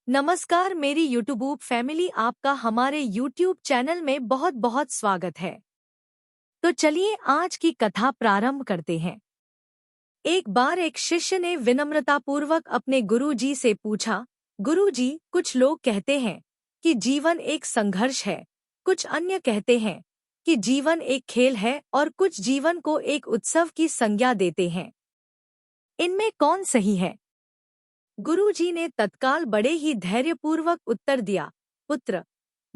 नमस्कार मेरी YouTube family, आपका हमारे यूट्यूब चैनल में बहुत बहुत स्वागत है। तो चलिए आज की कथा प्रारंभ करते हैं। एक बार एक शिष्य ने विनम्रतापूर्वक अपने गुरुजी से पूछा, गुरुजी, कुछ लोग कहते हैं कि जीवन एक संघर्ष है, कुछ अन्य कहते हैं कि जीवन एक खेल है और कुछ जीवन को एक उत्सव की संज्ञा देते हैं। इनमें कौन सही है? गुरुजी ने तत्काल बड़े ही धैर्यपूर्वक उत्तर दिया, पुत्र,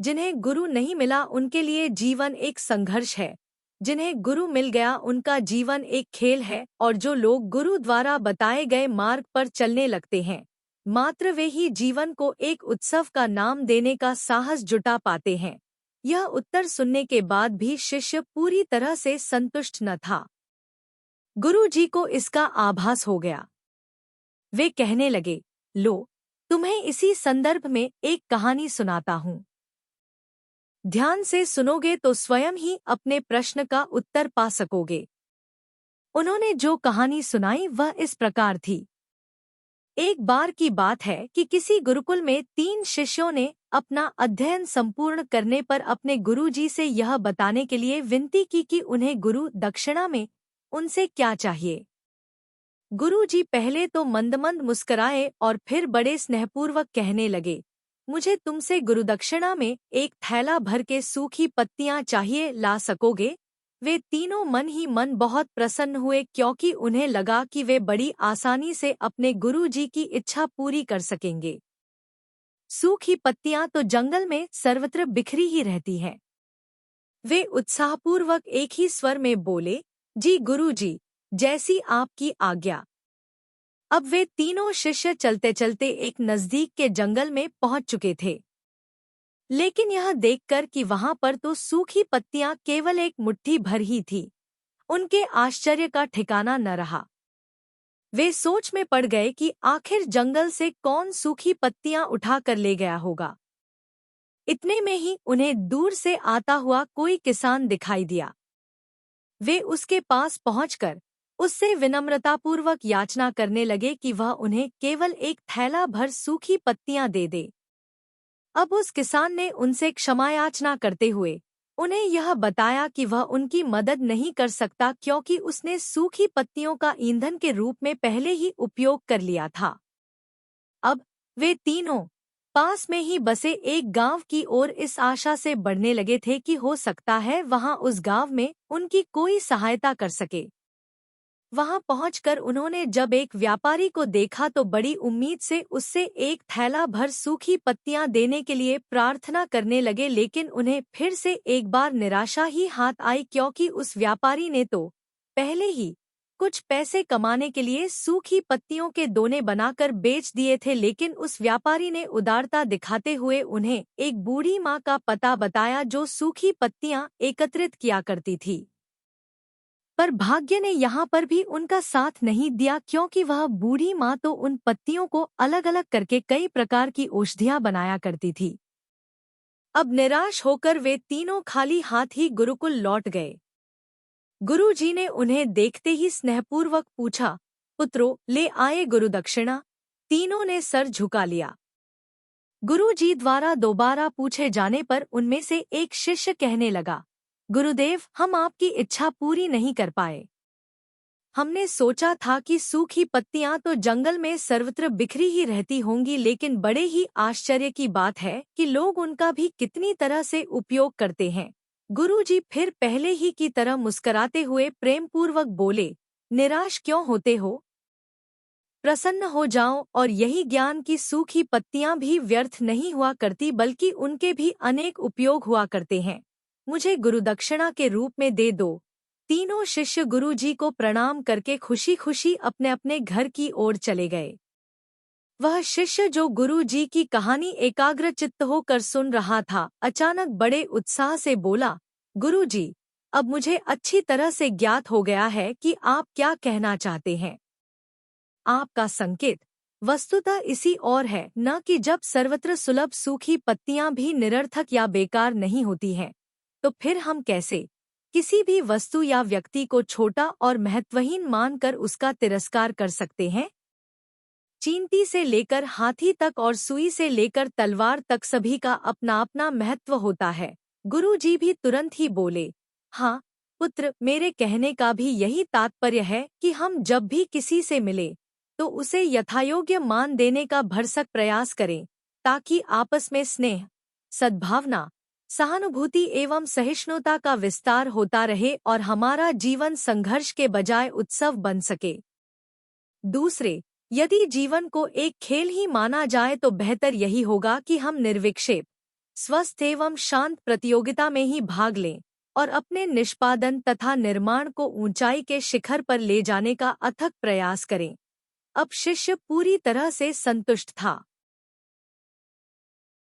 जिन्हें गुरु नहीं मिला उनके लिए जीवन एक संघर्ष है, जिन्हें गुरु मिल गया उनका जीवन एक खेल है, और जो लोग गुरु द्वारा बताए गए मार्ग पर चलने लगते हैं, मात्र वे ही जीवन को एक उत्सव का नाम देने का साहस जुटा पाते हैं। यह उत्तर सुनने के बाद भी शिष्य पूरी तरह से संतुष्ट न था। गुरुजी को इसका आभास हो गया। वे कहने लगे, लो, तुम्हें इसी संदर्भ में एक कहानी सुनाता हूँ। ध्यान से सुनोगे तो स्वयं ही अपने प्रश्न का उत्तर पा सकोगे। उन्होंने जो कहानी सुनाई वह इस प्रकार थी। एक बार की बात है कि किसी गुरुकुल में 3 शिष्यों ने अपना अध्ययन संपूर्ण करने पर अपने गुरुजी से यह बताने के लिए विनती की कि उन्हें गुरु दक्षिणा में उनसे क्या चाहिए। गुरुजी पहले तो मंद-मंद मुस्कराए और फिर बड़े स्नेहपूर्वक कहने लगे, मुझे तुमसे गुरुदक्षिणा में एक थैला भर के सूखी पत्तियां चाहिए, ला सकोगे? वे तीनों मन ही मन बहुत प्रसन्न हुए, क्योंकि उन्हें लगा कि वे बड़ी आसानी से अपने गुरुजी की इच्छा पूरी कर सकेंगे। सूखी पत्तियां तो जंगल में सर्वत्र बिखरी ही रहती हैं। वे उत्साहपूर्वक एक ही स्वर में बोले, जी गुरुजी, जैसी आपकी आज्ञा। अब वे तीनों शिष्य चलते चलते एक नजदीक के जंगल में पहुंच चुके थे। लेकिन यह देखकर कि वहां पर तो सूखी पत्तियां केवल एक मुट्ठी भर ही थी, उनके आश्चर्य का ठिकाना न रहा। वे सोच में पड़ गए कि आखिर जंगल से कौन सूखी पत्तियां उठा कर ले गया होगा। इतने में ही उन्हें दूर से आता हुआ कोई किसान दिखाई दिया। वे उसके पास पहुंचकर उससे विनम्रतापूर्वक याचना करने लगे कि वह उन्हें केवल एक थैला भर सूखी पत्तियां दे दे। अब उस किसान ने उनसे क्षमा याचना करते हुए उन्हें यह बताया कि वह उनकी मदद नहीं कर सकता, क्योंकि उसने सूखी पत्तियों का ईंधन के रूप में पहले ही उपयोग कर लिया था। अब वे तीनों पास में ही बसे एक गांव की ओर इस आशा से बढ़ने लगे थे कि हो सकता है वहां उस गांव में उनकी कोई सहायता कर सके। वहां पहुंचकर उन्होंने जब एक व्यापारी को देखा तो बड़ी उम्मीद से उससे एक थैला भर सूखी पत्तियां देने के लिए प्रार्थना करने लगे, लेकिन उन्हें फिर से एक बार निराशा ही हाथ आई, क्योंकि उस व्यापारी ने तो पहले ही कुछ पैसे कमाने के लिए सूखी पत्तियों के दोने बनाकर बेच दिए थे। लेकिन उस व्यापारी ने उदारता दिखाते हुए उन्हें एक बूढ़ी माँ का पता बताया जो सूखी पत्तियां एकत्रित किया करती थी। पर भाग्य ने यहाँ पर भी उनका साथ नहीं दिया, क्योंकि वह बूढ़ी माँ तो उन पत्तियों को अलग अलग करके कई प्रकार की औषधियाँ बनाया करती थी। अब निराश होकर वे तीनों खाली हाथ ही गुरुकुल लौट गए। गुरुजी ने उन्हें देखते ही स्नेहपूर्वक पूछा, पुत्रों, ले आए गुरुदक्षिणा? तीनों ने सर झुका लिया। गुरुजी द्वारा दोबारा पूछे जाने पर उनमें से एक शिष्य कहने लगा, गुरुदेव, हम आपकी इच्छा पूरी नहीं कर पाए। हमने सोचा था कि सूखी पत्तियां तो जंगल में सर्वत्र बिखरी ही रहती होंगी, लेकिन बड़े ही आश्चर्य की बात है कि लोग उनका भी कितनी तरह से उपयोग करते हैं। गुरुजी फिर पहले ही की तरह मुस्कराते हुए प्रेमपूर्वक बोले, निराश क्यों होते हो? प्रसन्न हो जाओ, और यही ज्ञान की सूखी पत्तियां भी व्यर्थ नहीं हुआ करती, बल्कि उनके भी अनेक उपयोग हुआ करते हैं। मुझे गुरुदक्षिणा के रूप में दे दो। तीनों शिष्य गुरुजी को प्रणाम करके खुशी खुशी अपने अपने घर की ओर चले गए। वह शिष्य जो गुरुजी की कहानी एकाग्रचित्त होकर सुन रहा था, अचानक बड़े उत्साह से बोला, गुरुजी, अब मुझे अच्छी तरह से ज्ञात हो गया है कि आप क्या कहना चाहते हैं। आपका संकेत वस्तुतः इसी ओर है, न कि जब सर्वत्र सुलभ सूखी पत्तियां भी निरर्थक या बेकार नहीं होती हैं, तो फिर हम कैसे किसी भी वस्तु या व्यक्ति को छोटा और महत्वहीन मानकर उसका तिरस्कार कर सकते हैं? चींटी से लेकर हाथी तक और सुई से लेकर तलवार तक सभी का अपना अपना महत्व होता है। गुरुजी भी तुरंत ही बोले, हाँ पुत्र, मेरे कहने का भी यही तात्पर्य है कि हम जब भी किसी से मिले तो उसे यथायोग्य मान देने का भरसक प्रयास करें, ताकि आपस में स्नेह, सद्भावना, सहानुभूति एवं सहिष्णुता का विस्तार होता रहे और हमारा जीवन संघर्ष के बजाय उत्सव बन सके। दूसरे, यदि जीवन को एक खेल ही माना जाए तो बेहतर यही होगा कि हम निर्विक्षेप, स्वस्थ एवं शांत प्रतियोगिता में ही भाग लें और अपने निष्पादन तथा निर्माण को ऊंचाई के शिखर पर ले जाने का अथक प्रयास करें। अब शिष्य पूरी तरह से संतुष्ट था।